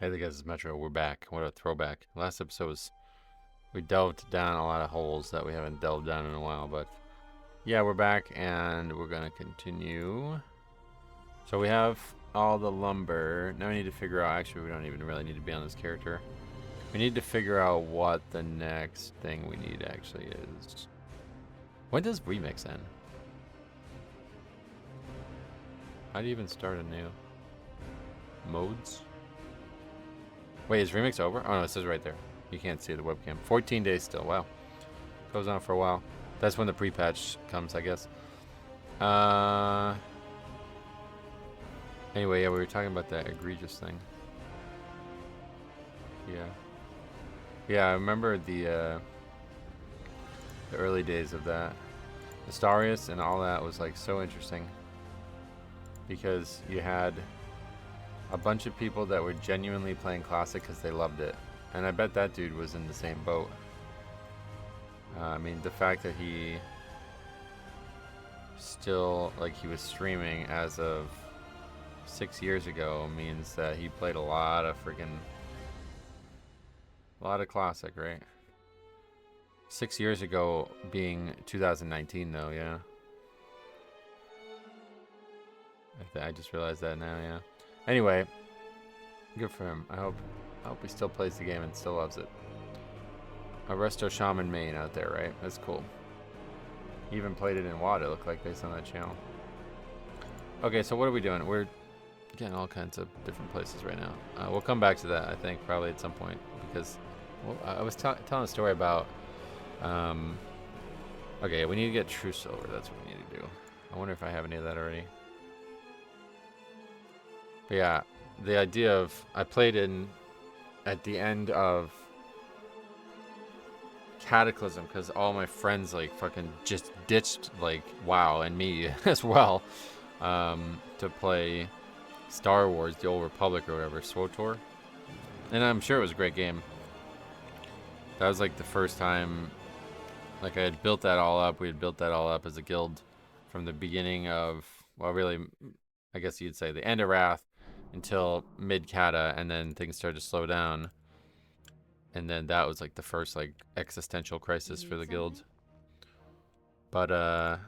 Hey, the guys, it's Metro. We're back. What a throwback. Last episode was we delved down a lot of holes that we haven't delved down in a while, but yeah, we're back and we're gonna continue. So we have all the lumber. Now we need to figure out. Actually, we don't even really need to be on this character. We need to figure out what the next thing we need actually is. When does remix end? How do you even start a new modes? Wait, is remix over? Oh no, it says right there. You can't see the webcam. 14 days still. Wow. Goes on for a while. That's when the pre-patch comes, I guess. Anyway, yeah, we were talking about that egregious thing. Yeah. Yeah, I remember the early days of that. Astarius and all that was like so interesting. Because you had a bunch of people that were genuinely playing Classic because they loved it. And I bet that dude was in the same boat. I mean, the fact that he still, like, he was streaming as of 6 years ago means that he played a lot of Classic, right? 6 years ago being 2019, though, yeah. I just realized that now, yeah. Anyway, good for him. I hope he still plays the game and still loves it. A Resto Shaman main out there, right? That's cool. He even played it in WoD, it looked like, based on that channel. Okay, so what are we doing? We're getting all kinds of different places right now. We'll come back to that, I think, probably at some point. Because, well, I was telling a story about... okay, we need to get True Silver. That's what we need to do. I wonder if I have any of that already. But yeah, the idea of... I played in... at the end of... Cataclysm, because all my friends like fucking just ditched like WoW and me as well to play Star Wars, the Old Republic or whatever, SWTOR. And I'm sure it was a great game. That was like the first time, like I had built that all up. We had built that all up as a guild from the beginning of, well, really, I guess you'd say the end of Wrath until mid-Cata, and then things started to slow down. And then that was like the first like existential crisis for the guild. But I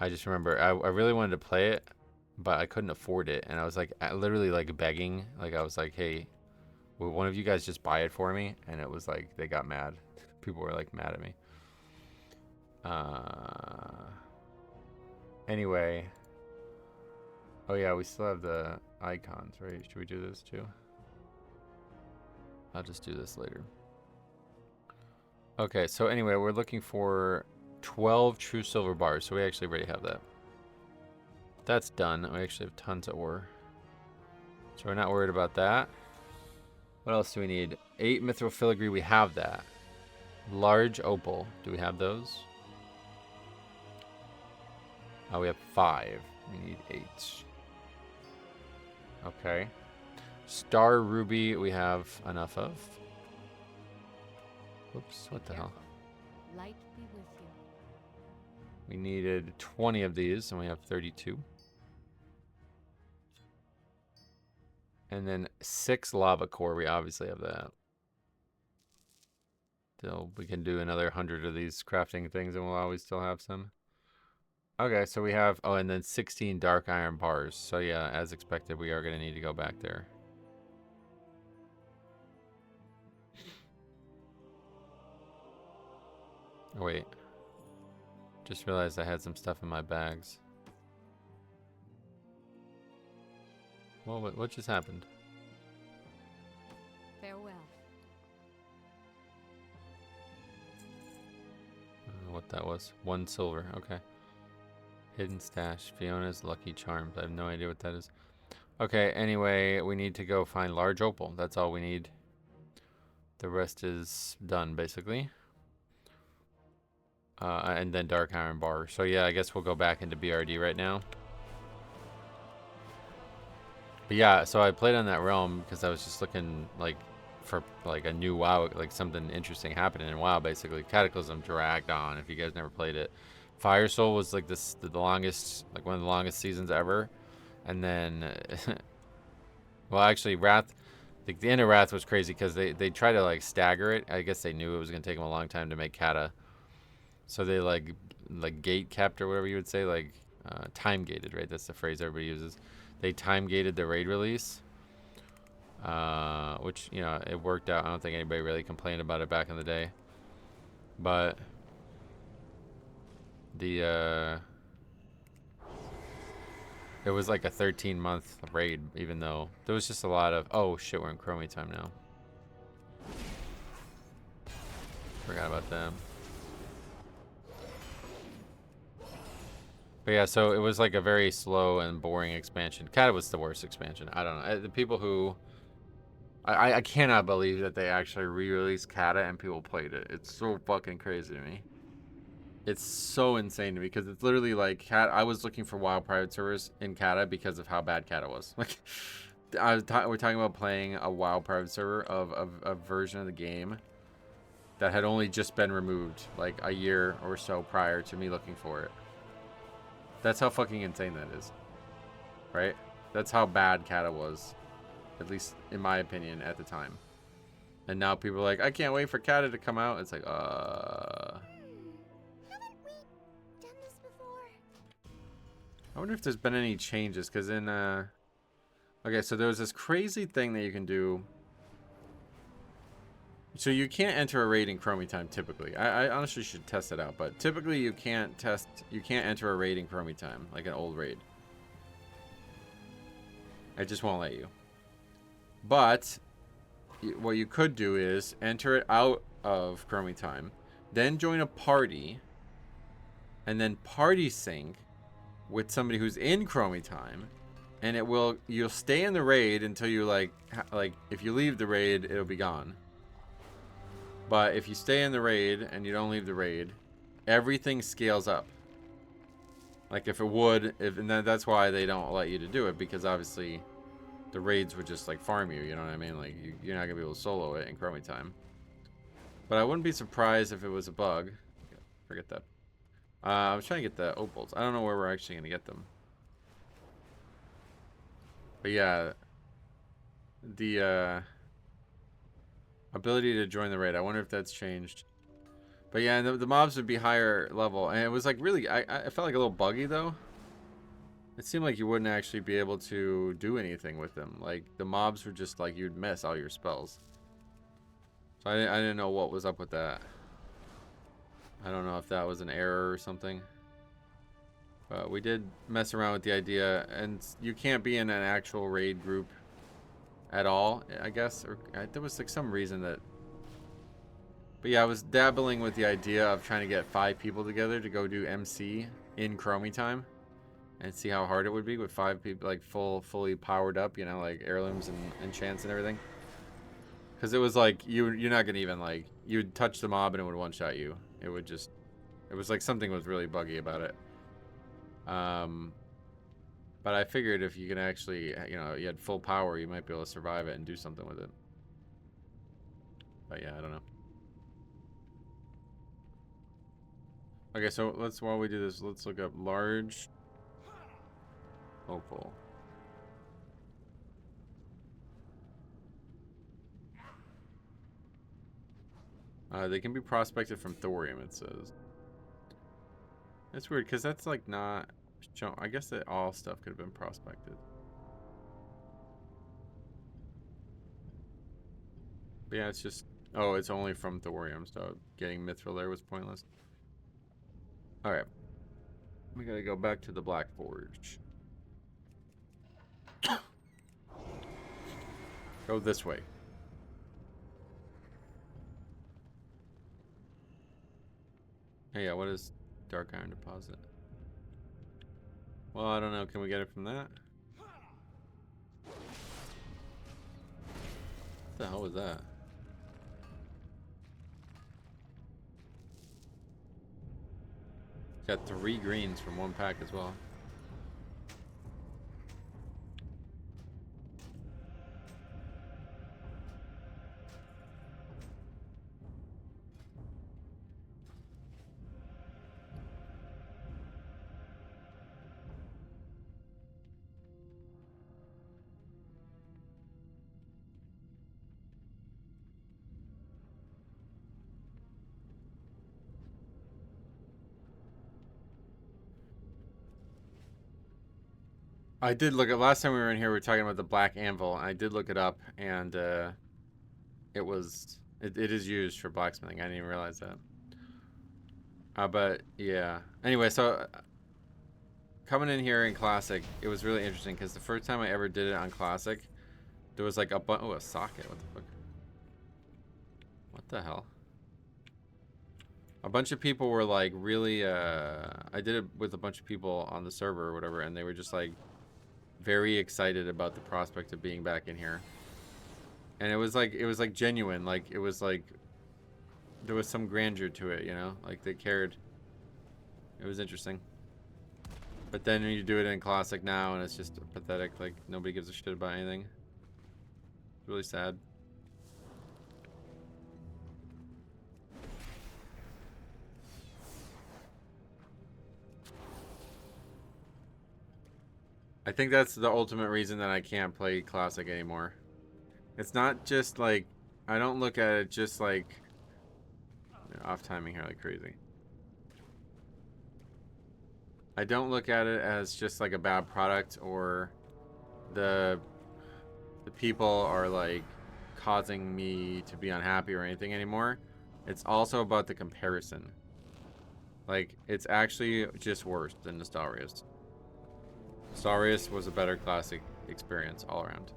just remember I really wanted to play it, but I couldn't afford it. And I was like literally like begging. Like I was like, hey, will one of you guys just buy it for me? And it was like they got mad. People were like mad at me. Anyway. Oh yeah, we still have the icons, right? Should we do this too? I'll just do this later. Okay, so anyway, we're looking for 12 true silver bars, so we actually already have that. That's done. We actually have tons of ore. So we're not worried about that. What else do we need? 8 mithril filigree, we have that. Large opal, do we have those? Oh, we have 5. We need 8. Okay. Star ruby, we have enough of. Oops, what the hell? Light be with you. We needed 20 of these, and we have 32. And then 6 lava core, we obviously have that. Still, we can do another 100 of these crafting things, and we'll always still have some. Okay, so we have, oh, and then 16 dark iron bars. So yeah, as expected, we are going to need to go back there. Oh, wait. Just realized I had some stuff in my bags. Well, what just happened? Farewell. I don't know what that was. 1 silver. Okay. Hidden stash. Fiona's lucky charms. I have no idea what that is. Okay, anyway, we need to go find large opal. That's all we need. The rest is done, basically. And then dark iron bar. So yeah, I guess we'll go back into BRD right now. But yeah, so I played on that realm because I was just looking like for like a new WoW, like something interesting happening in WoW. Basically, Cataclysm dragged on. If you guys never played it, Fire Soul was like the longest, like one of the longest seasons ever, and then Well, actually, Wrath, the end of Wrath was crazy because they tried to like stagger it. I guess they knew it was gonna take them a long time to make Kata, so they like gate kept or whatever you would say, like time gated, right? That's the phrase everybody uses. They time gated the raid release, which you know it worked out. I don't think anybody really complained about it back in the day, but the it was like a 13-month raid, even though there was just a lot of, oh shit, we're in Chromie time now. Forgot about them. But yeah, so it was like a very slow and boring expansion. Kata was the worst expansion. I don't know. The people who... I cannot believe that they actually re-released Kata and people played it. It's so fucking crazy to me. It's so insane to me because it's literally like I was looking for WoW private servers in Kata because of how bad Kata was. Like, we're talking about playing a WoW private server of a version of the game that had only just been removed like a year or so prior to me looking for it. That's how fucking insane that is, right? That's how bad Kata was, at least in my opinion at the time. And now people are like, I can't wait for Kata to come out. It's like, I wonder if there's been any changes, because in, okay, so there was this crazy thing that you can do. So you can't enter a raid in Chromie time typically. I honestly should test it out, but typically you can't enter a raid in Chromie time, like an old raid. I just won't let you. But what you could do is enter it out of Chromie time, then join a party, and then party sync with somebody who's in Chromie time, and you'll stay in the raid until you like if you leave the raid, it'll be gone. But if you stay in the raid and you don't leave the raid, everything scales up. Like if it would, and that's why they don't let you to do it, because obviously the raids would just like farm you, you know what I mean? Like you're not gonna be able to solo it in Chromie time. But I wouldn't be surprised if it was a bug. Forget that. I was trying to get the opals. I don't know where we're actually gonna get them. But yeah, the ability to join the raid. I wonder if that's changed. But yeah, the mobs would be higher level, and it was like really, I felt like a little buggy though. It seemed like you wouldn't actually be able to do anything with them. Like the mobs were just like you'd miss all your spells. So I didn't know what was up with that. I don't know if that was an error or something. But we did mess around with the idea, and you can't be in an actual raid group at all, I guess. Or there was like some reason that... But yeah, I was dabbling with the idea of trying to get 5 people together to go do MC in Chromie time. And see how hard it would be with 5 people, like fully powered up, you know, like heirlooms and enchants and everything. Because it was like, you're not going to even like, you'd touch the mob and it would one-shot you. It would just, it was like something was really buggy about it. But I figured if you can actually, you know, you had full power, you might be able to survive it and do something with it. But yeah, I don't know. Okay, so while we do this, let's look up large opal. They can be prospected from thorium, it says. It's weird, because that's like not shown. I guess that all stuff could have been prospected. But yeah, it's just... Oh, it's only from thorium, so getting mithril there was pointless. Alright. We gotta go back to the Black Forge. Go this way. Hey, yeah, what is dark iron deposit? Well, I don't know. Can we get it from that? What the hell was that? Got 3 greens from 1 pack as well. I did look at last time we were in here. We were talking about the Black Anvil. I did look it up, and it is used for blacksmithing. I didn't even realize that. But yeah. Anyway, so coming in here in Classic, it was really interesting because the first time I ever did it on Classic, there was like a socket. What the fuck? What the hell? A bunch of people were like really. I did it with a bunch of people on the server or whatever, and they were just like very excited about the prospect of being back in here. And it was like genuine. Like it was like there was some grandeur to it, you know? Like they cared. It was interesting. But then when you do it in Classic now and it's just pathetic, like nobody gives a shit about anything. It's really sad. I think that's the ultimate reason that I can't play Classic anymore. It's not just like, I don't look at it just like, off timing here like crazy. I don't look at it as just like a bad product or the people are like causing me to be unhappy or anything anymore. It's also about the comparison. Like, it's actually just worse than Nostalrius. Nostalrius was a better Classic experience all around.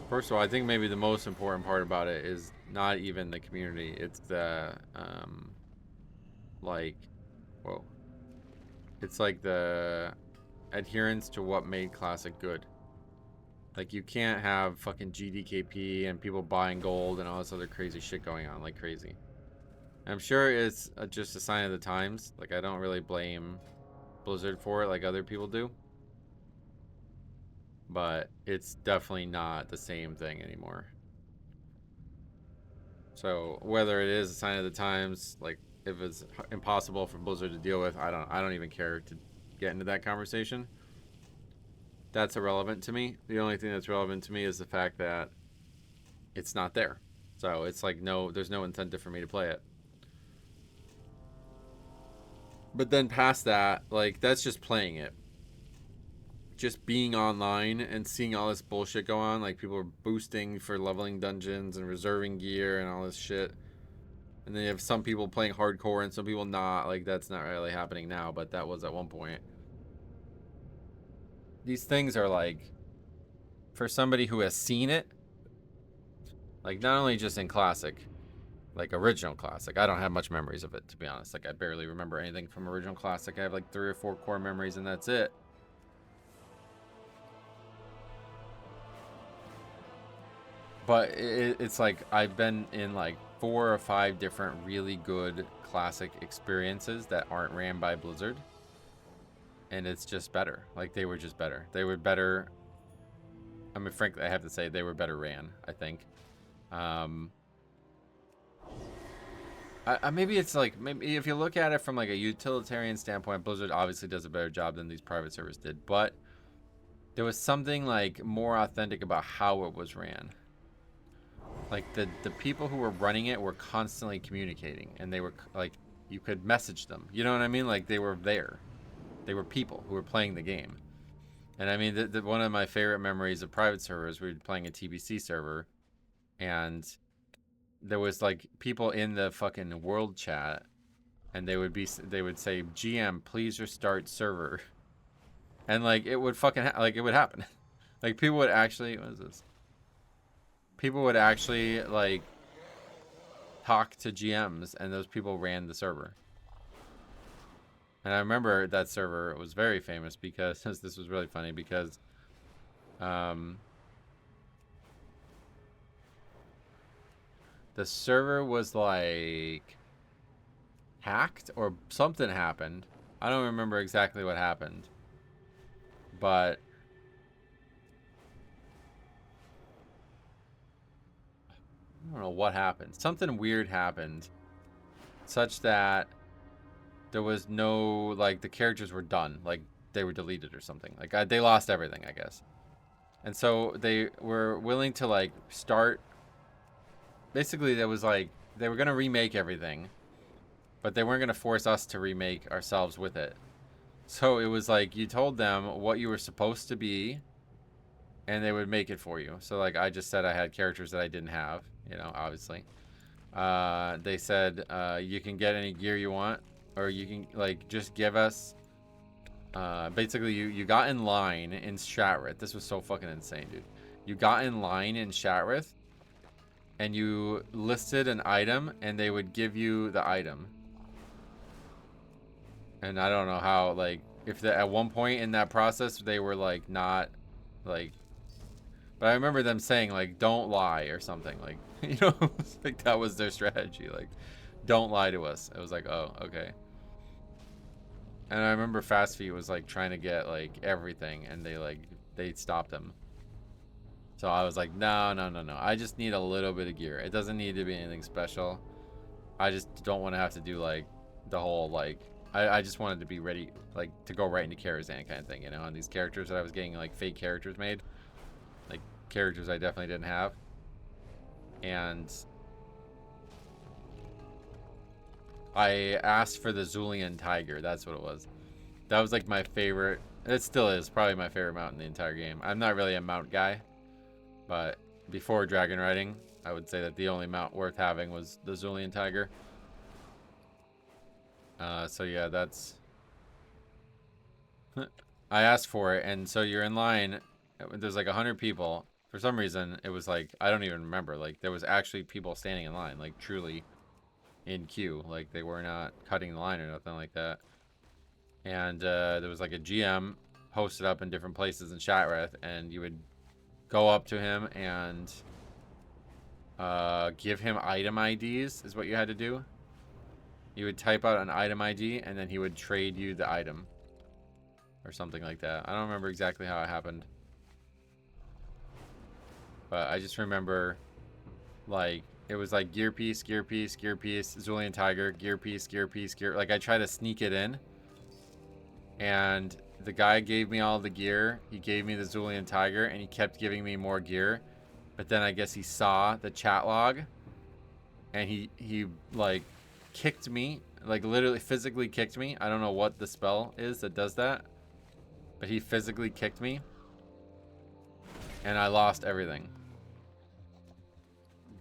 First of all, I think maybe the most important part about it is not even the community. It's the, like, whoa. It's like the adherence to what made Classic good. Like, you can't have fucking GDKP and people buying gold and all this other crazy shit going on like crazy. I'm sure it's just a sign of the times. Like, I don't really blame Blizzard for it like other people do. But it's definitely not the same thing anymore. So whether it is a sign of the times, like if it's impossible for Blizzard to deal with, I don't even care to get into that conversation. That's irrelevant to me. The only thing that's relevant to me is the fact that it's not there. So it's like there's no incentive for me to play it. But then past that, like that's just playing it. Just being online and seeing all this bullshit go on, like people are boosting for leveling dungeons and reserving gear and all this shit. And then you have some people playing hardcore and some people not. Like that's not really happening now, but that was at one point. These things are like, for somebody who has seen it, like not only just in Classic, like original Classic. I don't have much memories of it, to be honest. Like I barely remember anything from original Classic. I have like 3 or 4 core memories and that's it. But it's like I've been in like 4 or 5 different really good Classic experiences that aren't ran by Blizzard. And it's just better. Like they were just better. They were better. I mean, frankly, I have to say they were better ran, I think. Maybe it's like, maybe if you look at it from like a utilitarian standpoint, Blizzard obviously does a better job than these private servers did. But there was something like more authentic about how it was ran. Like the people who were running it were constantly communicating, and they were like, you could message them. You know what I mean? Like they were there. They were people who were playing the game. And I mean, one of my favorite memories of private servers, we were playing a TBC server, and there was like people in the fucking world chat, and they would say, "GM, please restart server," and like it would fucking like it would happen. Like people would actually, what is this? People would actually like talk to GMs, and those people ran the server. And I remember that server was very famous because this was really funny because the server was like hacked or something happened. I don't remember exactly what happened. But I don't know what happened. Something weird happened such that there was no, like, the characters were done. Like, they were deleted or something. Like, they lost everything, I guess. And so they were willing to, like, start. Basically, there was, like, they were going to remake everything. but they weren't going to force us to remake ourselves with it. So it was like you told them what you were supposed to be, and they would make it for you. So like I just said I had characters that I didn't have, you know, obviously. They said you can get any gear you want, or you can like just give us. Basically, you got in line in Shatrith. This was so fucking insane, dude. You got in line in Shatrith, and you listed an item, and they would give you the item. And I don't know how, like, if at one point in that process they were like not, like, but I remember them saying like, "Don't lie" or something, like, you know, like that was their strategy, like, don't lie to us. It was like, oh, okay. And I remember Fast Feet was like trying to get like everything, and they stopped him. So I was like, no, no, no, no. I just need a little bit of gear. It doesn't need to be anything special. I just don't want to have to do like the whole like. I just wanted to be ready, like to go right into Karazhan kind of thing, you know. And these characters that I was getting, like fake characters made, like characters I definitely didn't have. And I asked for the Zulian Tiger. That's what it was. That was like my favorite. It still is probably my favorite mount in the entire game. I'm not really a mount guy, but before dragon riding, I would say that the only mount worth having was the Zulian Tiger. So yeah, that's. I asked for it, and so you're in line. There's like 100 people. For some reason, it was like I don't even remember. Like there was actually people standing in line, like truly in queue. Like they were not cutting the line or nothing like that. And there was like a GM posted up in different places in Shatrith, and you would go up to him and give him item IDs is what you had to do. You would type out an item ID, and then he would trade you the item or something like that. I don't remember exactly how it happened, but I just remember like it was like gear piece, gear piece, gear piece, Zulian Tiger, gear piece, gear piece, gear. Like I tried to sneak it in, and the guy gave me all the gear. He gave me the Zulian Tiger, and he kept giving me more gear. But then I guess he saw the chat log, and he like kicked me, like literally physically kicked me. I don't know what the spell is that does that, but he physically kicked me, and I lost everything.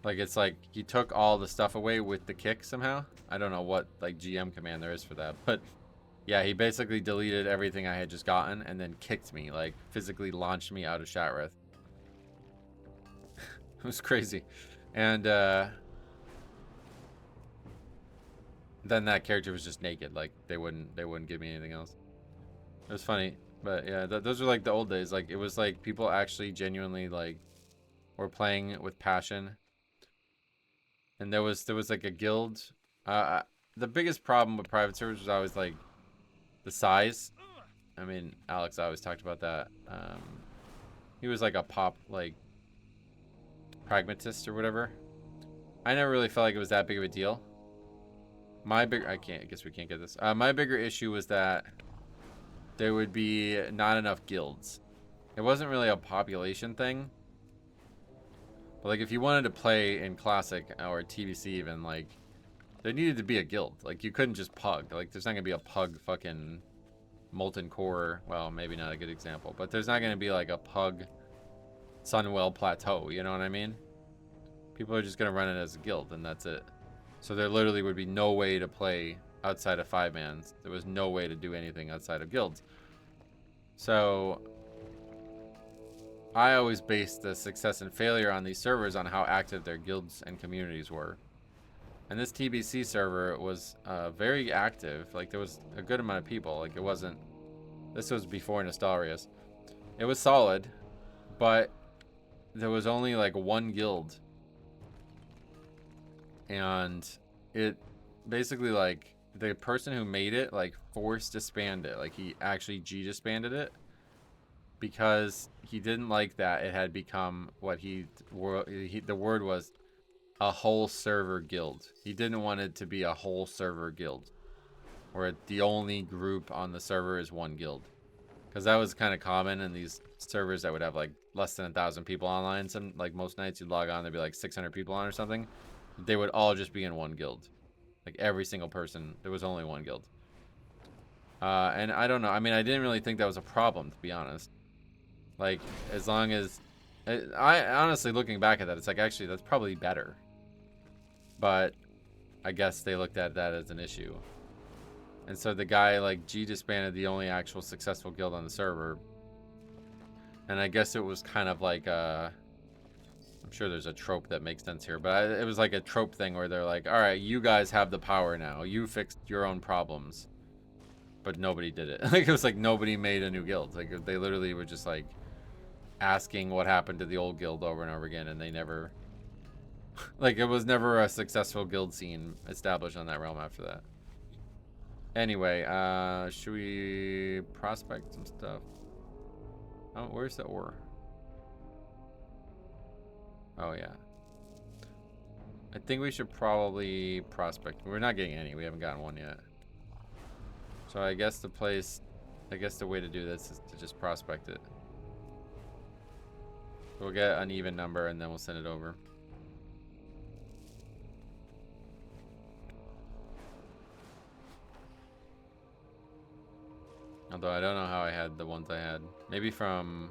Like it's like he took all the stuff away with the kick somehow. I don't know what like GM command there is for that, but yeah, he basically deleted everything I had just gotten and then kicked me, like physically launched me out of Shatrith. It was crazy. And then that character was just naked. Like they wouldn't give me anything else. It was funny, but yeah, those were like the old days. Like it was like people actually genuinely like were playing with passion. And there was like a guild. The biggest problem with private servers was always like the size. I mean, Alex always talked about that. He was like a pop like pragmatist or whatever. I never really felt like it was that big of a deal. I guess we can't get this. My bigger issue was that there would be not enough guilds. It wasn't really a population thing. But like if you wanted to play in Classic or TBC even, like there needed to be a guild. Like you couldn't just pug. Like there's not gonna be a pug fucking Molten Core. Well, maybe not a good example, but there's not gonna be like a pug Sunwell Plateau. You know what I mean? People are just gonna run it as a guild, and that's it. So there literally would be no way to play outside of 5-mans. There was no way to do anything outside of guilds. So I always based the success and failure on these servers on how active their guilds and communities were. And this TBC server was very active. Like there was a good amount of people. Like it wasn't. This was before Nostalrius. It was solid, but there was only like one guild, and it basically like the person who made it like forced disband it. Like he actually disbanded it because he didn't like that it had become what the word was a whole server guild. He didn't want it to be a whole server guild where the only group on the server is one guild, because that was kind of common in these servers that would have like less than 1,000 people online. Some like most nights you'd log on, there'd be like 600 people on or something. They would all just be in one guild. Like every single person. There was only one guild. And I don't know. I mean, I didn't really think that was a problem, to be honest. Like, as long as... I honestly, looking back at that, it's like, actually, that's probably better. But I guess they looked at that as an issue. And so the guy, like, disbanded the only actual successful guild on the server. And I guess it was kind of like, I'm sure there's a trope that makes sense here, but it was like a trope thing where they're like, all right, you guys have the power now. You fixed your own problems. But nobody did it. Like, it was like nobody made a new guild. Like, they literally were just like asking what happened to the old guild over and over again, and they never... Like, it was never a successful guild scene established on that realm after that. Anyway, should we prospect some stuff? Oh, where's the ore? Oh, yeah. I think we should probably prospect. We're not getting any. We haven't gotten one yet. So I guess the way to do this is to just prospect it. We'll get an even number and then we'll send it over. Although I don't know how I had the ones I had. Maybe from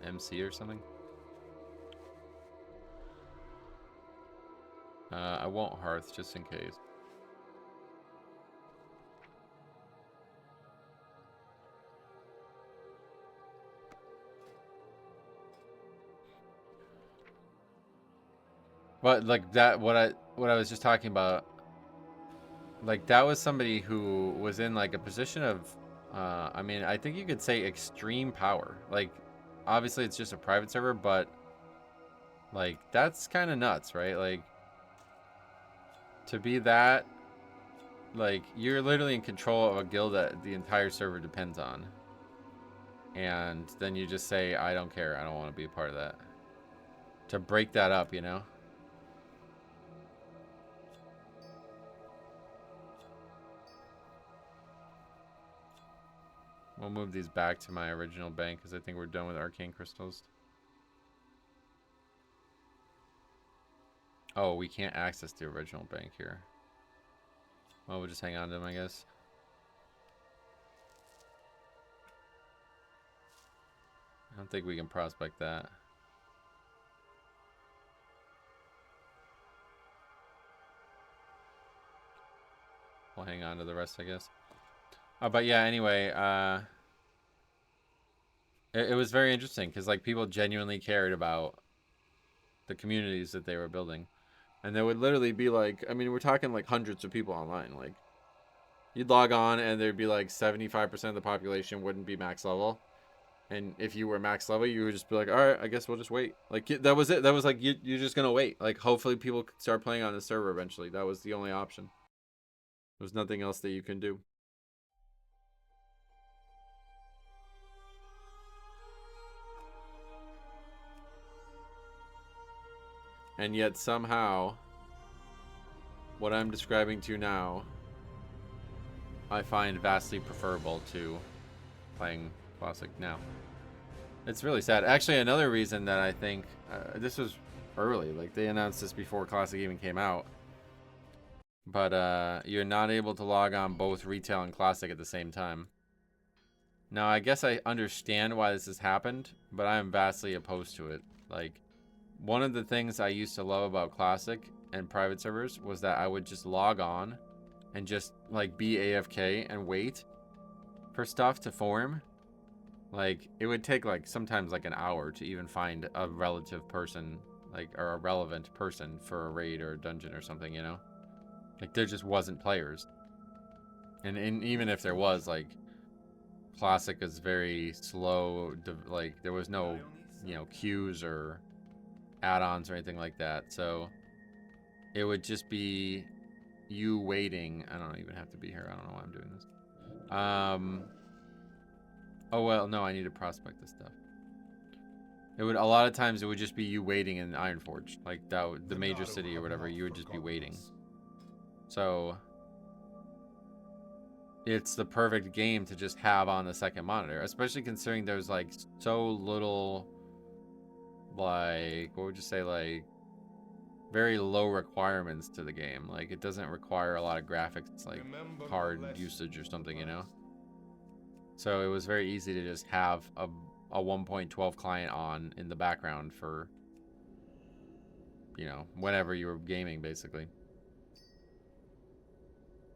MC or something. I won't hearth just in case. But like that, what I was just talking about, like that was somebody who was in like a position of, I mean, I think you could say extreme power. Like, obviously it's just a private server, but like that's kind of nuts, right? Like, to be that, like you're literally in control of a guild that the entire server depends on, and then you just say, I don't care, I don't want to be a part of that. To break that up, you know. We'll move these back to my original bank because I think we're done with arcane crystals. Oh, we can't access the original bank here. Well, we'll just hang on to them, I guess. I don't think we can prospect that. We'll hang on to the rest, I guess. But yeah, anyway, it was very interesting because like people genuinely cared about the communities that they were building. And there would literally be like, I mean, we're talking like hundreds of people online. Like, you'd log on and there'd be like 75% of the population wouldn't be max level. And if you were max level, you would just be like, all right, I guess we'll just wait. Like, that was it. That was like, you're just going to wait. Like, hopefully people could start playing on the server eventually. That was the only option. There's nothing else that you can do. And yet somehow, what I'm describing to you now, I find vastly preferable to playing Classic now. It's really sad. Actually, another reason that I think, this was early, like they announced this before Classic even came out, but you're not able to log on both retail and Classic at the same time. Now, I guess I understand why this has happened, but I am vastly opposed to it. Like, one of the things I used to love about Classic and private servers was that I would just log on and just like be AFK and wait for stuff to form. Like, it would take like sometimes like an hour to even find a relative person, like, or a relevant person for a raid or a dungeon or something, you know? Like, there just wasn't players. And even if there was, like, Classic is very slow, like, there was no, you know, queues or add-ons or anything like that. So it would just be you waiting. I don't even have to be here. I don't know why I'm doing this. Oh, well, no, I need to prospect this stuff. It would, a lot of times it would just be you waiting in Ironforge, like that, the major city or whatever. You would just be waiting. So it's the perfect game to just have on the second monitor, especially considering there's like so little, like, what would you say, like very low requirements to the game. Like, it doesn't require a lot of graphics, like card usage or something, you know? So it was very easy to just have a 1.12 client on in the background for, you know, whenever you were gaming, basically.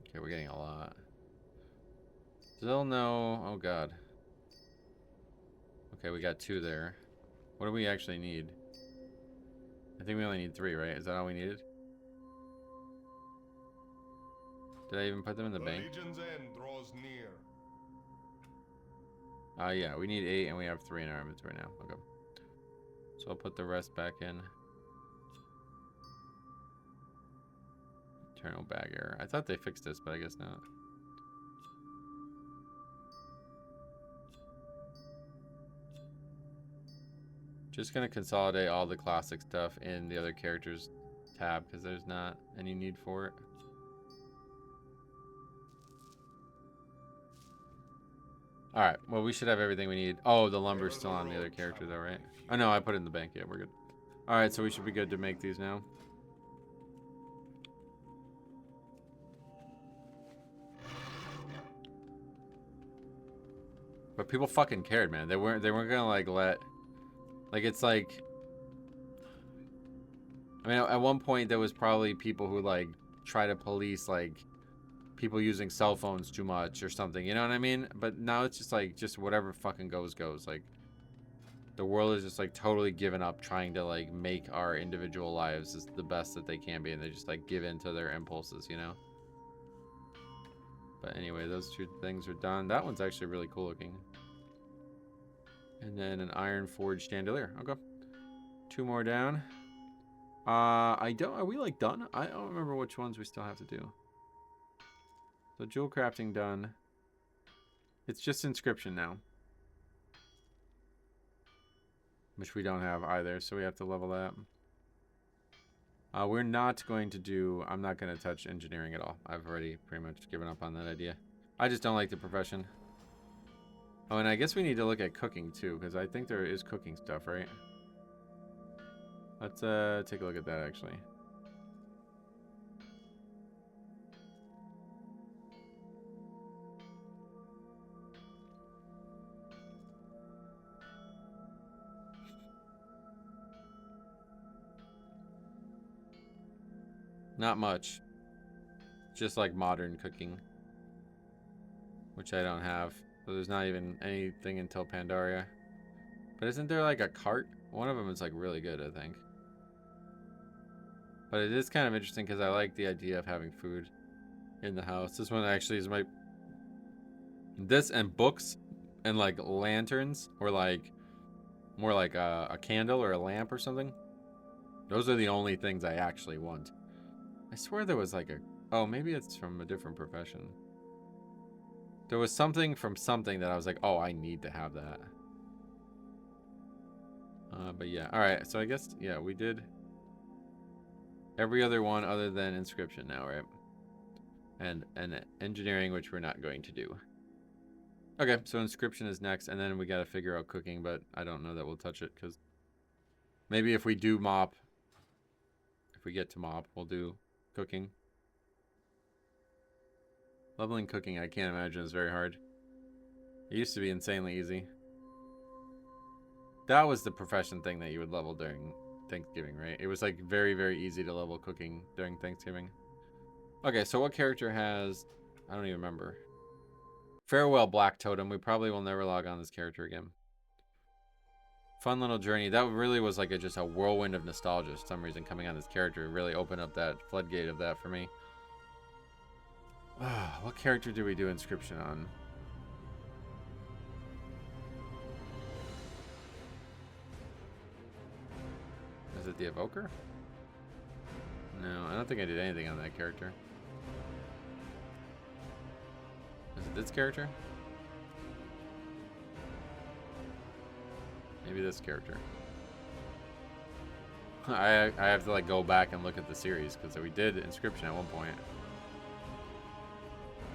Okay, we're getting a lot. Still no... Oh, God. Okay, we got 2 there. What do we actually need? I think we only need 3, right? Is that all we needed? Did I even put them in the bank? Legion's end draws near. Yeah, we need 8 and we have 3 in our inventory now. Okay. So I'll put the rest back in. Internal bag error. I thought they fixed this, but I guess not. Just gonna consolidate all the classic stuff in the other characters tab because there's not any need for it. Alright, well, we should have everything we need. Oh, the lumber's still on the other character though, right? Oh no, I put it in the bank. Yeah, we're good. Alright, so we should be good to make these now. But people fucking cared, man. They weren't gonna like let, like, it's like, I mean, at one point there was probably people who like try to police like people using cell phones too much or something, you know what I mean? But now it's just like, just whatever fucking goes. Like, the world is just like totally given up trying to like make our individual lives as the best that they can be, and they just like give in to their impulses, you know? But anyway, those 2 things are done. That one's actually really cool looking. And then an iron forged chandelier. Okay. 2 more down. Are we like done? I don't remember which ones we still have to do. So jewel crafting done. It's just inscription now. Which we don't have either, so we have to level that. We're not going to do... I'm not going to touch engineering at all. I've already pretty much given up on that idea. I just don't like the profession. Oh, and I guess we need to look at cooking too, because I think there is cooking stuff, right? Let's take a look at that, actually. Not much. Just like modern cooking. Which I don't have. So there's not even anything until Pandaria. But isn't there like a cart? One of them is like really good, I think. But it is kind of interesting because I like the idea of having food in the house. This one actually is my... This and books and like lanterns, or like more like a candle or a lamp or something. Those are the only things I actually want. I swear there was like a... Oh, maybe it's from a different profession. There was something from something that I was like, oh, I need to have that. But yeah, alright, so I guess, yeah, we did every other one other than inscription now, right? And engineering, which we're not going to do. Okay, so inscription is next, and then we gotta figure out cooking, but I don't know that we'll touch it, because maybe if we do mop, if we get to mop, we'll do cooking. Leveling cooking, I can't imagine, is very hard. It used to be insanely easy. That was the profession thing that you would level during Thanksgiving, right? It was like very, very easy to level cooking during Thanksgiving. Okay, so what character has... I don't even remember. Farewell, Black Totem. We probably will never log on this character again. Fun little journey. That really was like just a whirlwind of nostalgia for some reason. Coming on this character really opened up that floodgate of that for me. What character do we do inscription on? Is it the Evoker? No, I don't think I did anything on that character. Is it this character? Maybe this character. I have to like go back and look at the series because we did inscription at one point.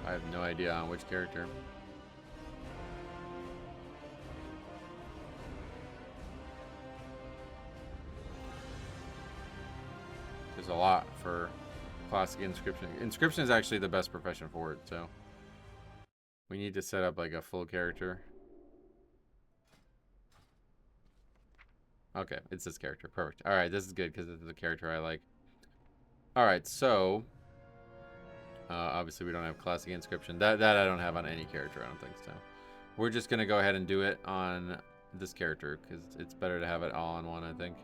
I have no idea on which character. is a lot for classic inscription. Inscription is actually the best profession for it, so we need to set up like a full character. Okay, it's this character. Perfect. All right, this is good because this is a character I like. All right, so obviously we don't have classic inscription. That I don't have on any character. I don't think so. We're just gonna go ahead and do it on this character because it's better to have it all on one, I think.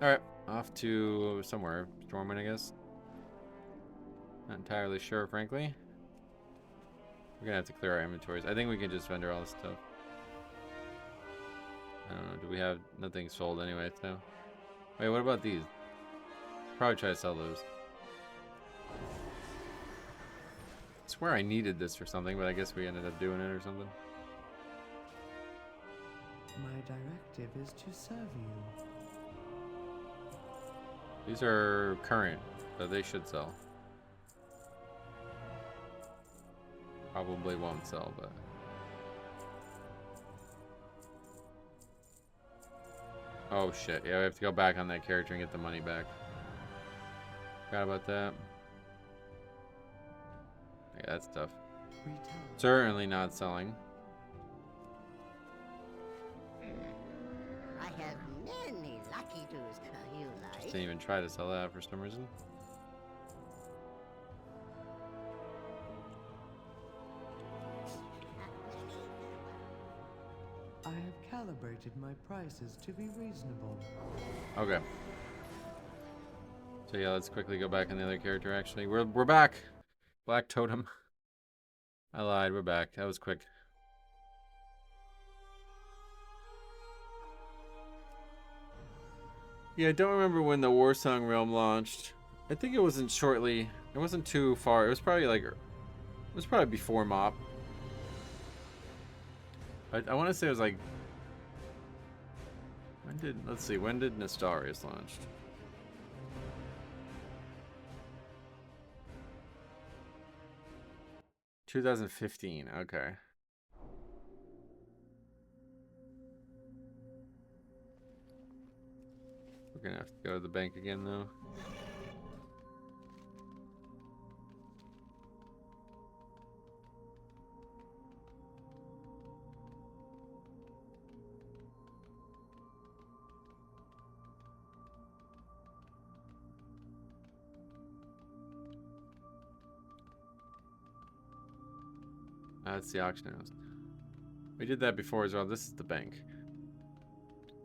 All right, off to somewhere. Stormwind, I guess. Not entirely sure, frankly. We're gonna have to clear our inventories. I think we can just vendor all this stuff. I don't know. Do we have nothing sold anyway? So, wait. What about these? Probably try to sell those. I swear I needed this for something, but I guess we ended up doing it or something. My directive is to serve you. These are current, so they should sell. Probably won't sell, but... Oh shit, yeah, we have to go back on that character and get the money back. Forgot about that. Yeah, that's tough. Certainly not selling. I have many lucky do's you like. Just didn't even try to sell that for some reason. I have calibrated my prices to be reasonable. Okay. So yeah, let's quickly go back on the other character. Actually, we're back. Black Totem. I lied. We're back. That was quick. Yeah, I don't remember when the Warsong Realm launched. I think it wasn't shortly. It wasn't too far. It was probably like, it was probably before MOP. I want to say it was like, let's see, when did Nestarius launch? – 2015. Okay. We're gonna have to go to the bank again, though. That's the auction house. We did that before as well. This is the bank.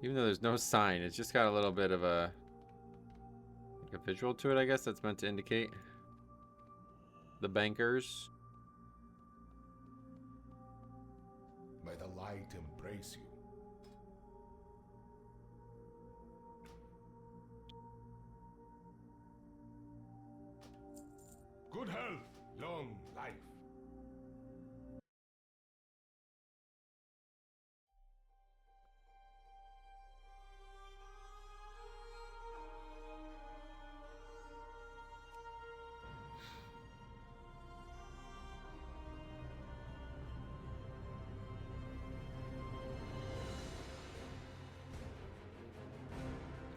Even though there's no sign, it's just got a little bit of a, like a visual to it, I guess, that's meant to indicate the bankers. May the light embrace you. Good health, long life.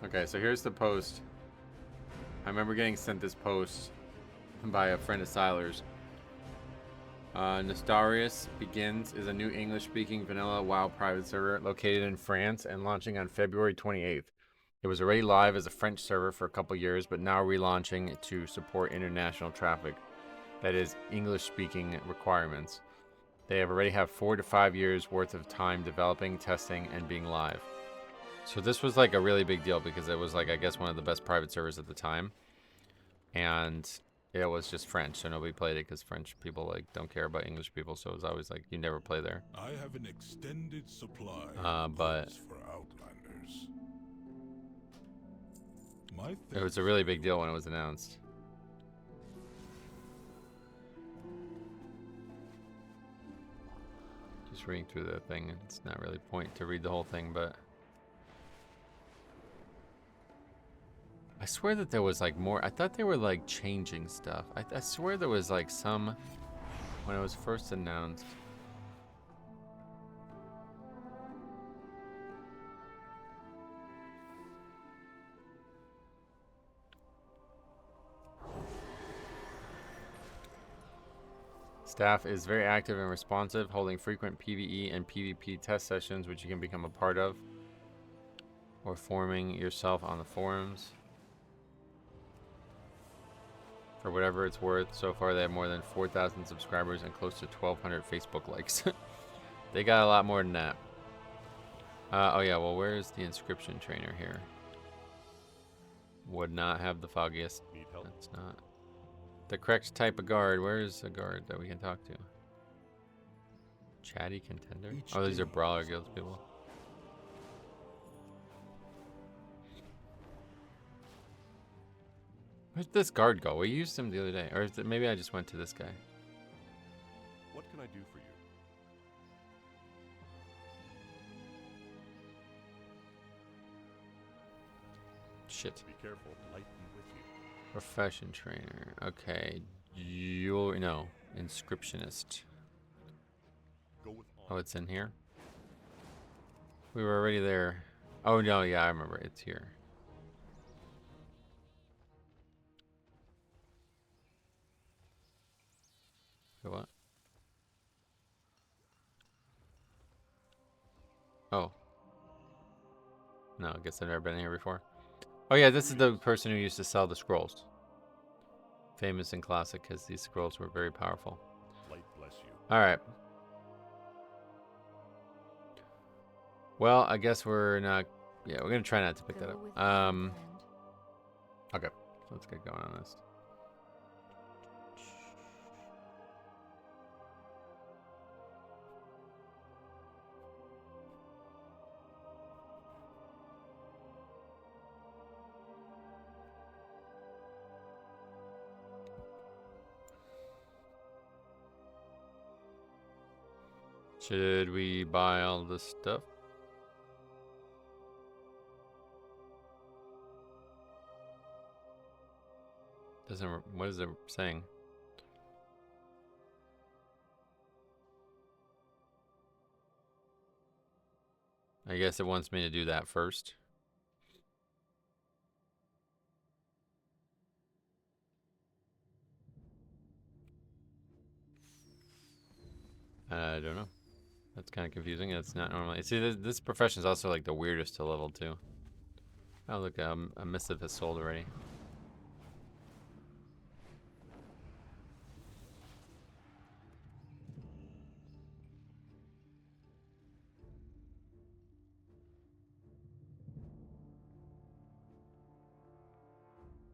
Okay, so here's the post. I remember getting sent this post by a friend of Siler's. Nestarius Begins is a new English-speaking vanilla WoW private server located in France and launching on February 28th. It was already live as a French server for a couple years, but now relaunching to support international traffic. That is, English-speaking requirements. They have already have 4 to 5 years worth of time developing, testing, and being live. So this was like a really big deal because it was like, I guess, one of the best private servers at the time. And it was just French, so nobody played it because French people like don't care about English people, so it was always like you never play there. I have an extended supply but of for outlanders. It was a really big deal when it was announced. Just reading through the thing, it's not really point to read the whole thing, but I swear that there was like more. I thought they were like changing stuff. I swear there was like some when it was first announced. Staff is very active and responsive, holding frequent PvE and PvP test sessions, which you can become a part of, or forming yourself on the forums. For whatever it's worth, so far they have more than 4,000 subscribers and close to 1,200 Facebook likes. They got a lot more than that. Oh yeah, well where's the inscription trainer here? Would not have the foggiest. Need help? That's not. The correct type of guard. Where is a guard that we can talk to? Chatty contender? Oh, these are Brawler Guild people. Where'd this guard go? We used him the other day. Or is it, maybe I just went to this guy. What can I do for you? Shit. Be careful. Light be with you. Profession trainer. Okay. You're no. Inscriptionist. Go with Oh, it's in here? We were already there. Oh no, yeah, I remember. It's here. Wait, what? Oh. No, I guess I've never been here before. Oh yeah, this is the person who used to sell the scrolls. Famous and classic because these scrolls were very powerful. Light bless you. Alright. Well, I guess we're not... Yeah, we're going to try not to pick that Go up. with me, friend. Okay. So let's get going on this. Should we buy all this stuff? What is it saying? I guess it wants me to do that first. I don't know. That's kind of confusing. It's not normally. See, this profession is also like the weirdest to level too. Oh, look, a missive has sold already.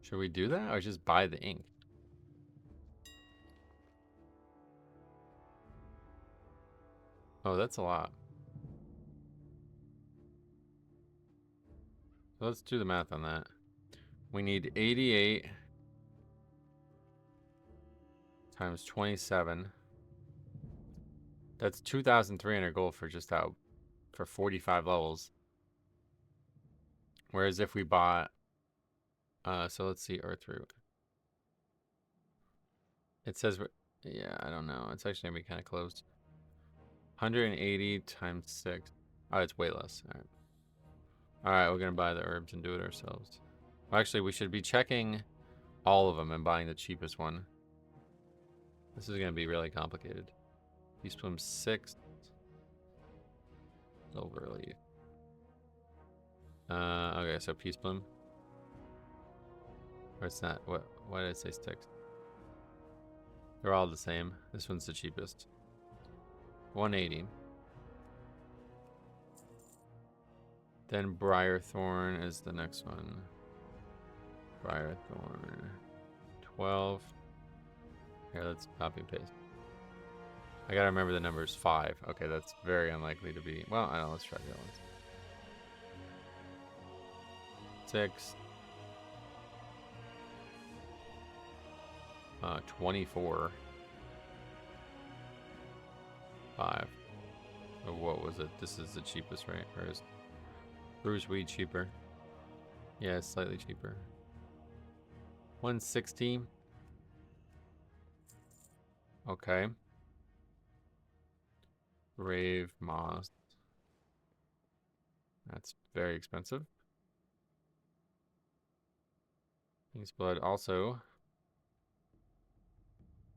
Should we do that or just buy the ink? Oh, that's a lot. So let's do the math on that. We need 88 times 27. That's 2,300 gold for just out for 45 levels. Whereas if we bought, so let's see, Earthroot. It says, yeah, I don't know. It's actually gonna be kind of close. 180 times 6. Oh, it's way less. All right. All right, we're gonna buy the herbs and do it ourselves. Well, actually, we should be checking all of them and buying the cheapest one. This is gonna be really complicated. Peace Bloom 6. Overleaf. Okay, so Peace Bloom. Or it's not. What? Why did I say 6? They're all the same. This one's the cheapest. 180. Then Briarthorn is the next one. Briarthorn. 12. Here, let's copy and paste. I gotta remember the numbers. 5. Okay, that's very unlikely to be. Well, I don't know. Let's try the other ones. 6. 24. 5. Oh, what was it? This is the cheapest, right? Or is Bruise Weed cheaper? Yeah, it's slightly cheaper. 160. Okay. Brave Moss. That's very expensive. King's Blood also.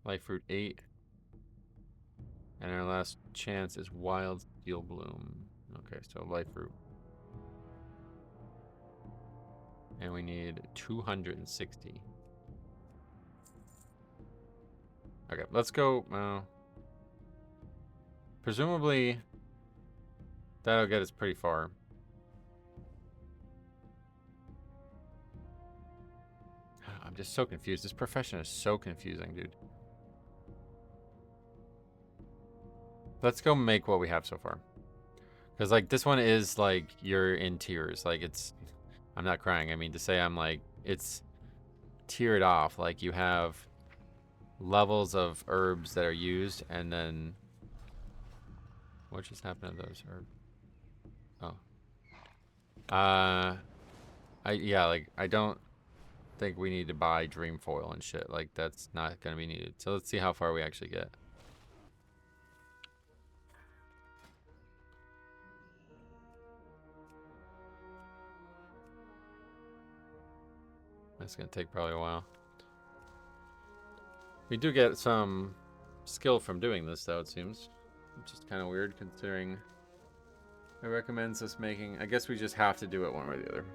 Life Fruit 8. And our last chance is Wild Steel Bloom. Okay, so life root. And we need 260. Okay, let's go. Presumably, that'll get us pretty far. I'm just so confused. This profession is so confusing, dude. Let's go make what we have so far. Because, like, this one is, like, you're in tiers. Like, it's... I'm not crying. I mean, to say I'm, like... It's tiered off. Like, you have levels of herbs that are used, and then... What just happened to those herbs? Oh. Yeah, like, I don't think we need to buy dream foil and shit. Like, that's not gonna be needed. So let's see how far we actually get. That's gonna take probably a while. We do get some skill from doing this, though, it seems. Which is kind of weird, considering it recommends us making... I guess we just have to do it one way or the other.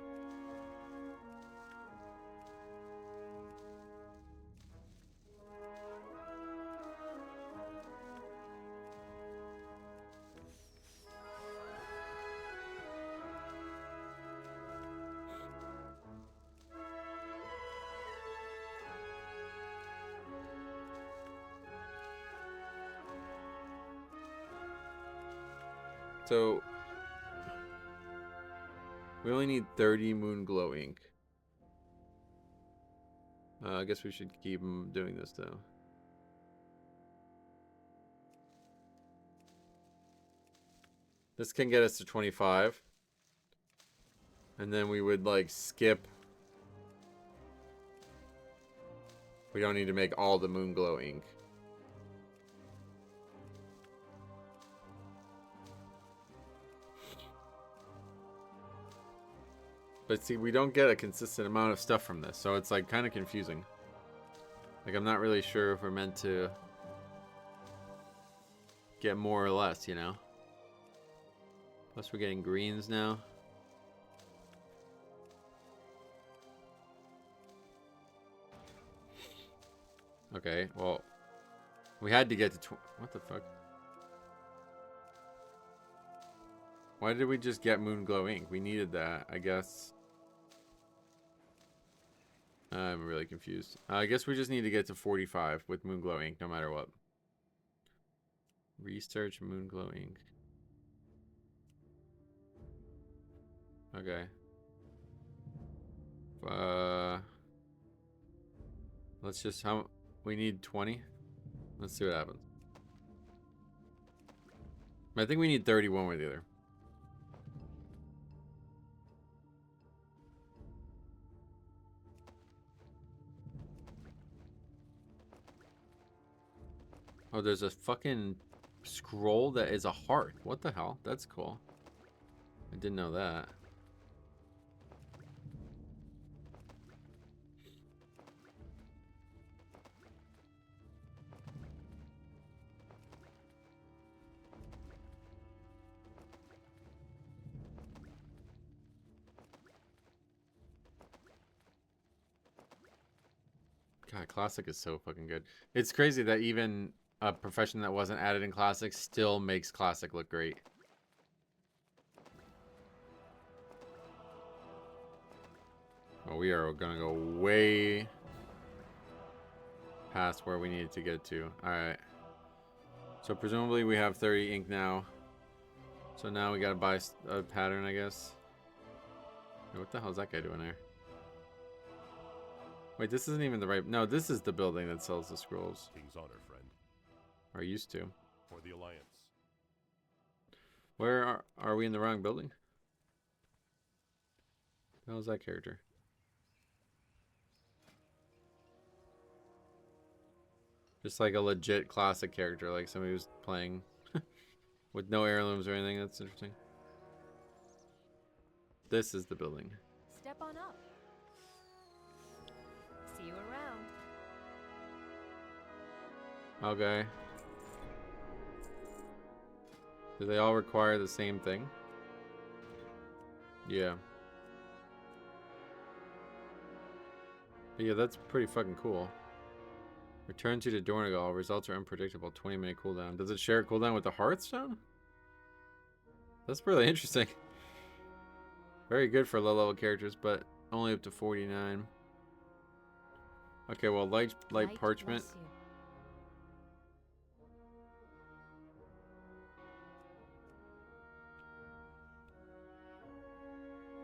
So, we only need 30 moon glow ink. I guess we should keep doing this, though. This can get us to 25. And then we would, like, skip. We don't need to make all the moon glow ink. But see, we don't get a consistent amount of stuff from this, so it's like kind of confusing. Like, I'm not really sure if we're meant to get more or less, you know? Plus we're getting greens now. Okay, well, we had to get to what the fuck? Why did we just get moon glow ink? We needed that, I guess. I'm really confused. I guess we just need to get to 45 with moon glow ink, no matter what. Research moon glow ink. Okay. Let's just we need 20. Let's see what happens. I think we need 30 one way or the other. Oh, there's a fucking scroll that is a heart. What the hell? That's cool. I didn't know that. God, Classic is so fucking good. It's crazy that even a profession that wasn't added in Classic still makes Classic look great. Oh, we are gonna go way past where we needed to get to. Alright. So presumably we have 30 ink now. So now we gotta buy a pattern, I guess. Hey, what the hell is that guy doing there? Wait, this isn't even the right... No, this is the building that sells the scrolls. King's honor, friend. Or used to. For the Alliance. Where are we in the wrong building? How's that character? Just like a legit Classic character, like somebody who's playing with no heirlooms or anything. That's interesting. This is the building. Step on up. See you around. Okay. Do they all require the same thing? Yeah. Yeah, that's pretty fucking cool. Return to the Dornagal. Results are unpredictable. 20-minute cooldown. Does it share a cooldown with the Hearthstone? That's really interesting. Very good for low-level characters, but only up to 49. Okay, well, light parchment. bless you.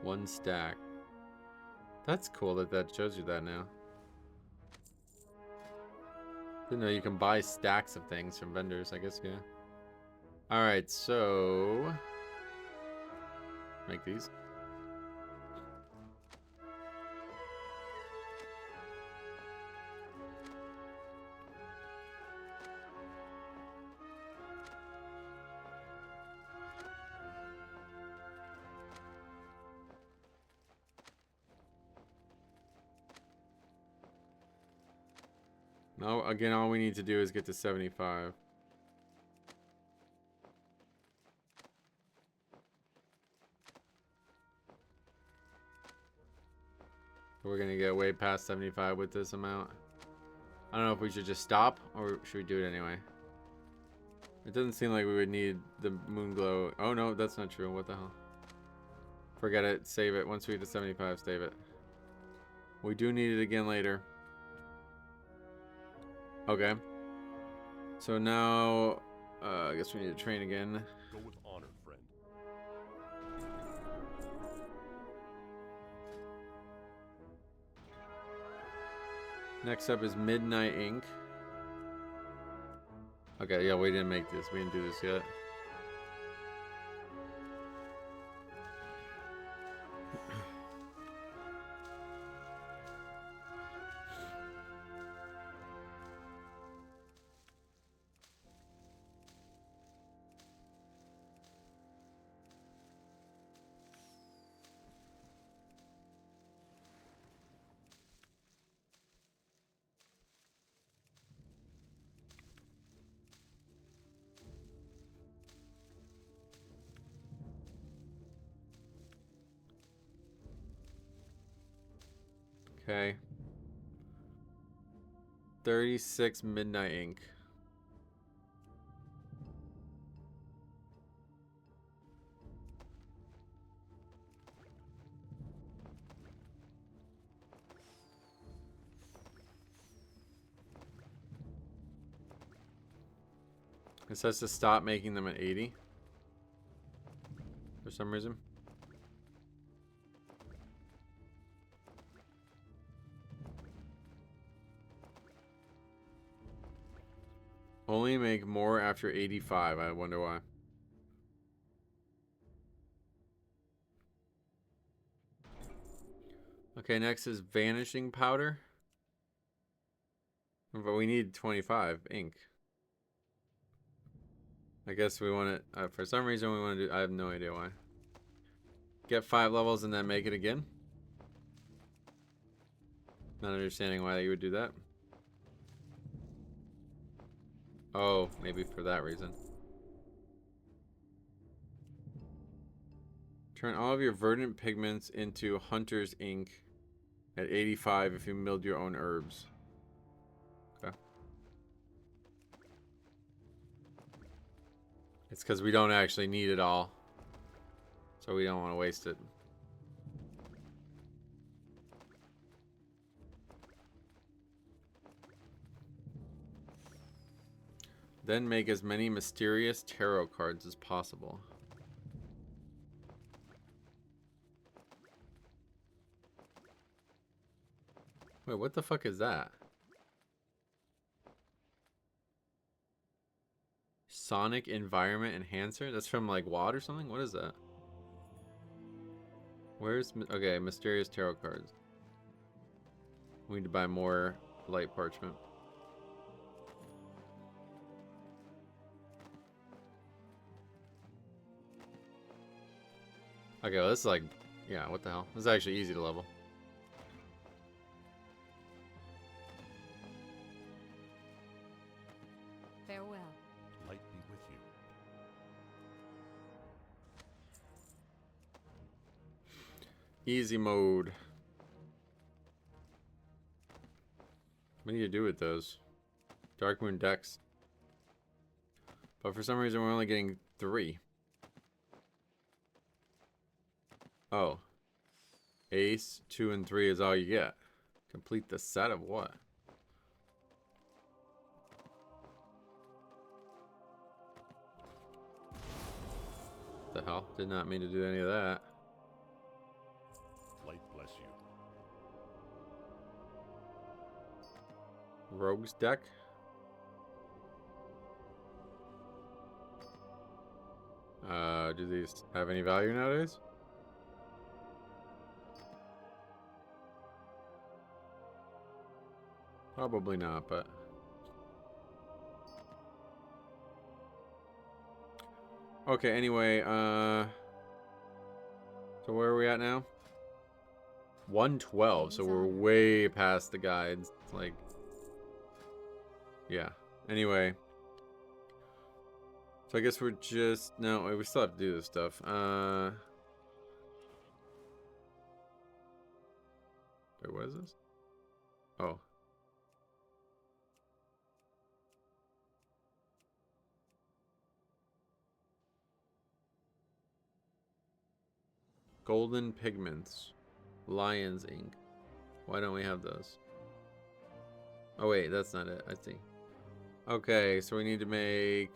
One stack. That's cool that that shows you that now. Didn't know you can buy stacks of things from vendors, I guess, yeah. Alright, so... make these. Now, again, all we need to do is get to 75. We're gonna get way past 75 with this amount. I don't know if we should just stop or should we do it anyway. It doesn't seem like we would need the moon glow. Oh no, that's not true. What the hell? Forget it. Save it. Once we get to 75, save it. We do need it again later. Okay. So now, I guess we need to train again. Go with honor, friend. Next up is Midnight Ink. Okay, yeah, we didn't make this. We didn't do this yet. Okay. 36 Midnight Ink. It says to stop making them at 80 for some reason. Only make more after 85. I wonder why. Okay, next is Vanishing Powder. But we need 25 ink. I guess we want it, for some reason we want to do, I have no idea why. Get 5 levels and then make it again. Not understanding why you would do that. Oh, maybe for that reason. Turn all of your verdant pigments into Hunter's Ink at 85 if you milled your own herbs. Okay. It's because we don't actually need it all. So we don't want to waste it. Then make as many mysterious tarot cards as possible. Wait, what the fuck is that? Sonic Environment Enhancer? That's from like WoD or something? What is that? Where's... okay, mysterious tarot cards. We need to buy more light parchment. Okay, well, this is like... yeah, what the hell? This is actually easy to level. Farewell. Light be with you. Easy mode. What do you do with those? Dark Moon decks. But for some reason we're only getting 3. Oh. Ace, 2, and 3 is all you get. Complete the set of what? The hell? Did not mean to do any of that. Light bless you. Rogue's deck? Do these have any value nowadays? Probably not, but... Okay, anyway, so where are we at now? 112, so we're way past the guides. It's like... Yeah. Anyway. So I guess we're just... No, wait, we still have to do this stuff. Wait, what is this? Oh. Golden pigments. Lion's ink. Why don't we have those? Oh wait, that's not it. I see. Okay, so we need to make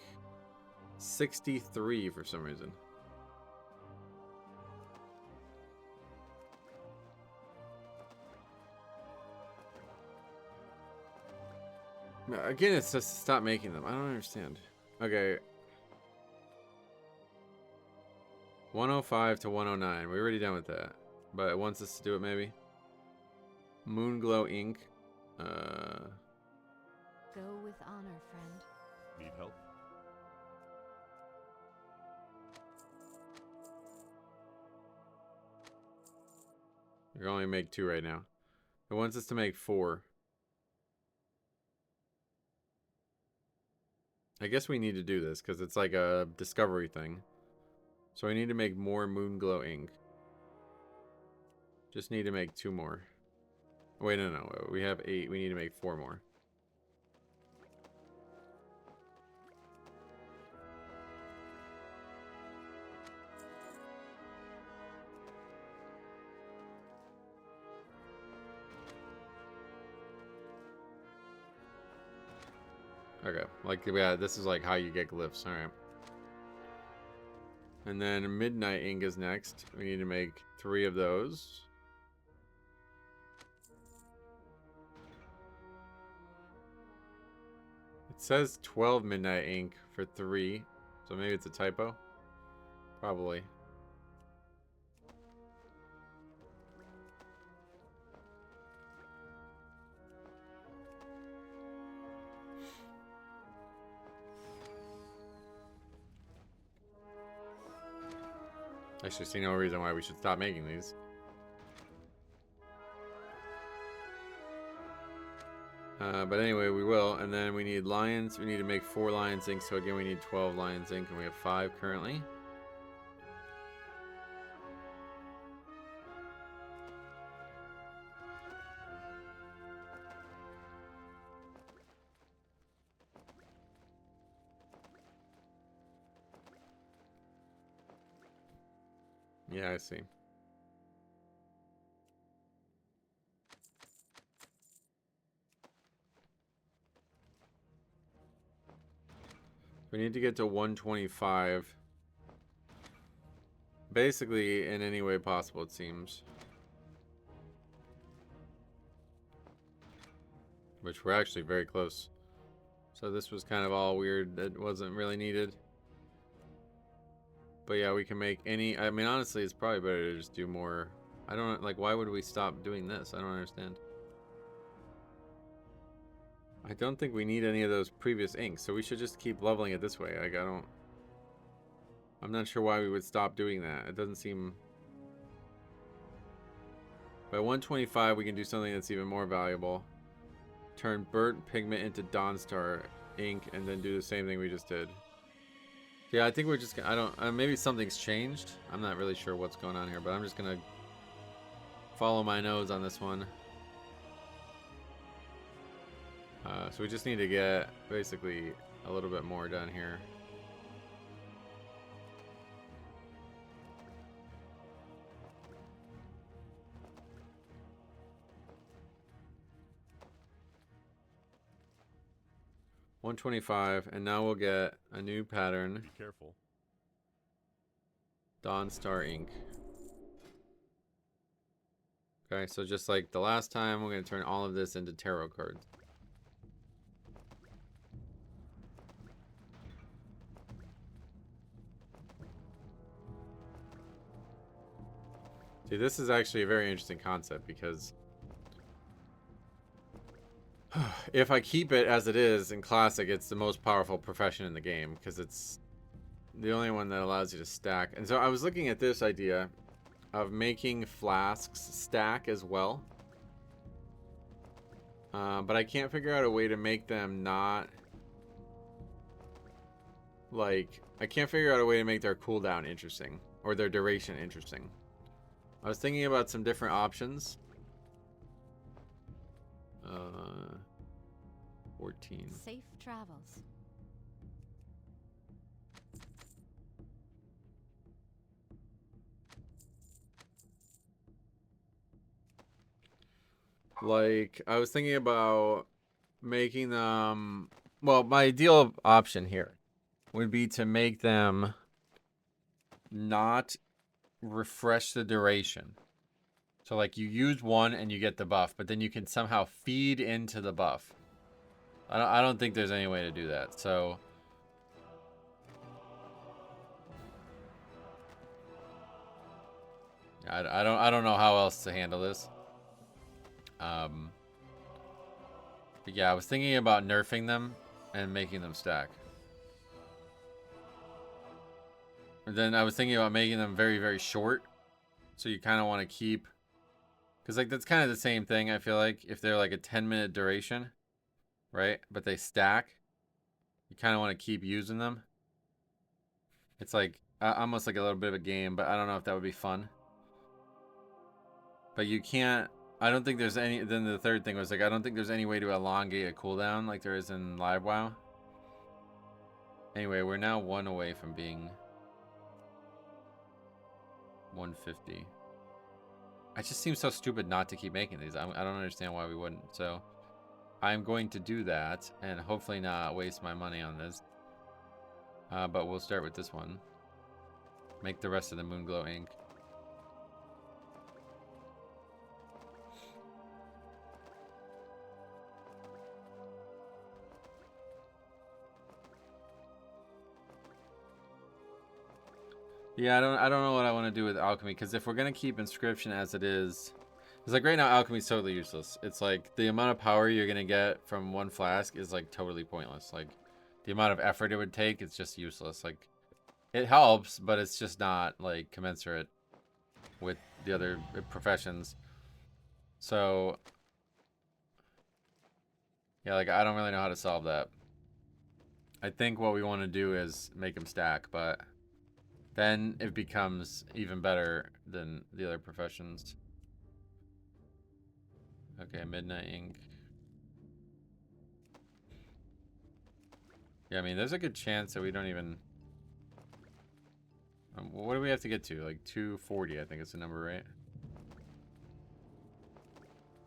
63 for some reason. Again, it's just stop making them. I don't understand. Okay. 105 to 109. We're already done with that. But it wants us to do it maybe. Moonglow ink. Go with honor, friend. Need help? We can only make 2 right now. It wants us to make 4. I guess we need to do this because it's like a discovery thing. So we need to make more Moonglow ink. Just need to make 2 more. Wait, no. We have 8. We need to make 4 more. Okay, like, yeah, this is like how you get glyphs. Alright. And then Midnight ink is next. We need to make 3 of those. It says 12 Midnight ink for 3. So maybe it's a typo. Probably. I actually see no reason why we should stop making these. But anyway, we will. And then we need lions. We need to make 4 lions ink. So again, we need 12 lions ink, and we have 5 currently. Yeah, I see. We need to get to 125. Basically, in any way possible, it seems. Which we're actually very close. So this was kind of all weird. That wasn't really needed. But yeah, we can make any... I mean, honestly, it's probably better to just do more... I don't... Like, why would we stop doing this? I don't understand. I don't think we need any of those previous inks, so we should just keep leveling it this way. Like, I don't... I'm not sure why we would stop doing that. It doesn't seem... By 125, we can do something that's even more valuable. Turn burnt pigment into Dawnstar ink, and then do the same thing we just did. Yeah, I think we're just... I don't... maybe something's changed. I'm not really sure what's going on here, but I'm just gonna follow my nose on this one. So we just need to get basically a little bit more done here. $125, and now we'll get a new pattern. Be careful. Dawn Star ink. Okay, so just like the last time, we're going to turn all of this into tarot cards. See, this is actually a very interesting concept because if I keep it as it is in Classic, it's the most powerful profession in the game because it's the only one that allows you to stack. And so I was looking at this idea of making flasks stack as well. But I can't figure out a way to make them not... Like, I can't figure out a way to make their cooldown interesting. Or their duration interesting. I was thinking about some different options. 14. Safe travels. Like, I was thinking about making them... Well, my ideal option here would be to make them not refresh the duration. So, like, you use one and you get the buff, but then you can somehow feed into the buff. I don't think there's any way to do that, so... I don't know how else to handle this. But yeah, I was thinking about nerfing them and making them stack. And then I was thinking about making them very, very short. So you kind of want to keep... Because, like, that's kind of the same thing, I feel like. If they're, like, a 10-minute duration, right? But they stack. You kind of want to keep using them. It's, like, almost like a little bit of a game, but I don't know if that would be fun. But you can't... I don't think there's any... Then the third thing was, like, I don't think there's any way to elongate a cooldown like there is in Live WoW. Anyway, we're now one away from being 150. It just seems so stupid not to keep making these. I don't understand why we wouldn't. So I'm going to do that and hopefully not waste my money on this. But we'll start with this one. Make the rest of the Moonglow ink. Yeah, I don't know what I want to do with alchemy, because if we're gonna keep inscription as it is, it's like right now alchemy is totally useless. It's like the amount of power you're gonna get from one flask is like totally pointless. Like the amount of effort it would take, it's just useless. Like it helps, but it's just not like commensurate with the other professions. So yeah, like I don't really know how to solve that. I think what we want to do is make them stack, but then it becomes even better than the other professions. Okay, Midnight Ink. Yeah, I mean, there's a good chance that we don't even... what do we have to get to? Like 240, I think is the number, right?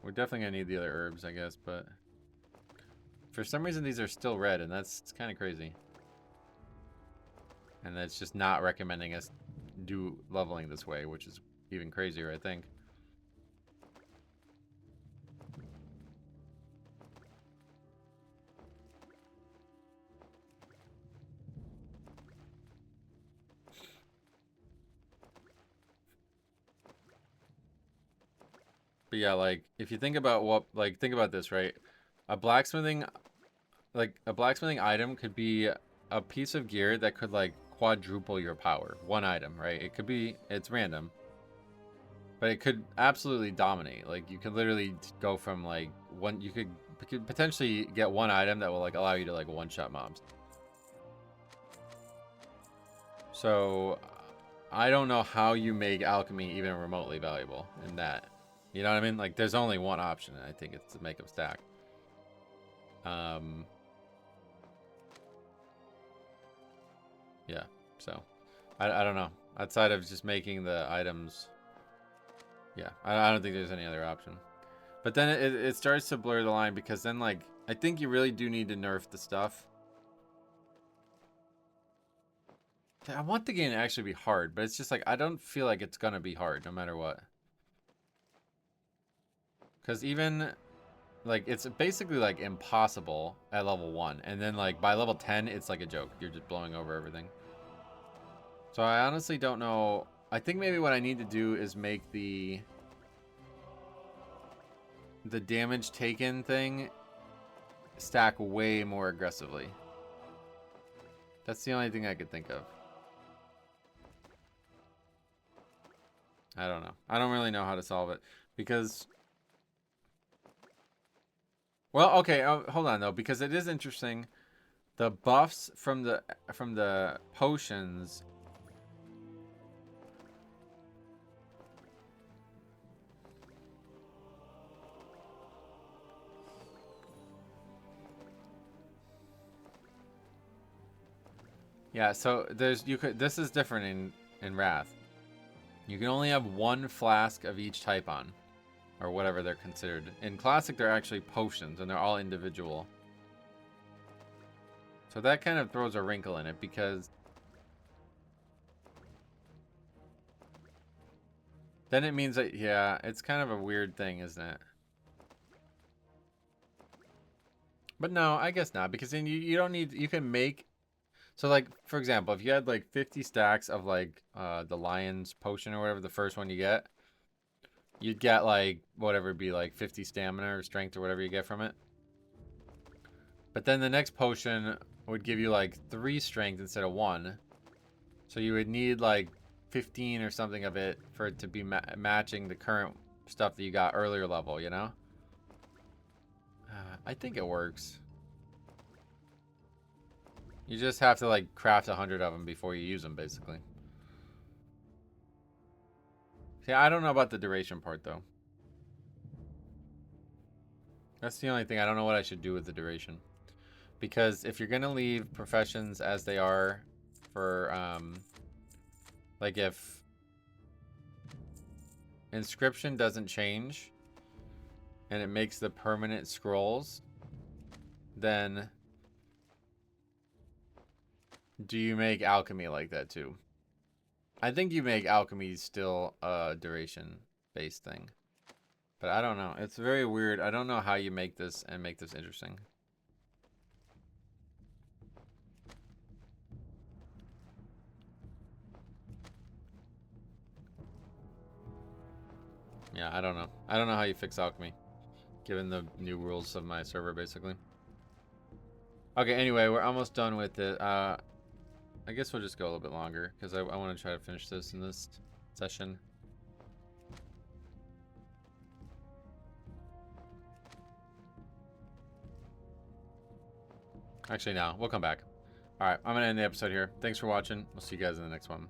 We're definitely gonna need the other herbs, I guess, but... For some reason, these are still red, and it's kind of crazy. And that's just not recommending us do leveling this way, which is even crazier, I think. But yeah, like, if you think about what, like, think about this, right? A blacksmithing item could be a piece of gear that could, like, quadruple your power. One item, right? It could be, it's random. But it could absolutely dominate. Like, you could literally go from, like, one, you could potentially get one item that will, like, allow you to, like, one-shot mobs. So, I don't know how you make alchemy even remotely valuable in that. You know what I mean? Like, there's only one option, and I think it's to make them stack. Yeah, so I don't know. Outside of just making the items, yeah, I don't think there's any other option. But then it starts to blur the line, because then, like, I think you really do need to nerf the stuff. I want the game to actually be hard, but it's just like, I don't feel like it's gonna be hard no matter what. Because even, like, it's basically, like, impossible at level 1. And then, like, by level 10, it's like a joke. You're just blowing over everything. So I honestly don't know. I think maybe what I need to do is make the damage taken thing stack way more aggressively. That's the only thing I could think of. I don't know. I don't really know how to solve it, because... Well, okay, hold on though, because it is interesting. The buffs from the potions... Yeah, so this is different in Wrath. You can only have one flask of each type on, or whatever they're considered. In Classic, they're actually potions, and they're all individual. So that kind of throws a wrinkle in it, because then it means that, yeah, it's kind of a weird thing, isn't it? But no, I guess not, because then you don't need, you can make... So, like, for example, if you had, like, 50 stacks of, like, the Lion's Potion or whatever, the first one you get, you'd get, like, whatever it'd be, like, 50 stamina or strength or whatever you get from it. But then the next potion would give you, like, 3 strength instead of 1. So you would need, like, 15 or something of it for it to be matching the current stuff that you got earlier level, you know? I think it works. You just have to, like, craft 100 of them before you use them, basically. See, I don't know about the duration part, though. That's the only thing. I don't know what I should do with the duration. Because if you're going to leave professions as they are for, like, if inscription doesn't change and it makes the permanent scrolls, then... do you make alchemy like that too? I think you make alchemy still a duration-based thing. But I don't know. It's very weird. I don't know how you make this and make this interesting. Yeah, I don't know. I don't know how you fix alchemy, given the new rules of my server, basically. Okay, anyway, we're almost done with it. I guess we'll just go a little bit longer, because I want to try to finish this in this session. Actually, no. We'll come back. Alright, I'm going to end the episode here. Thanks for watching. We'll see you guys in the next one.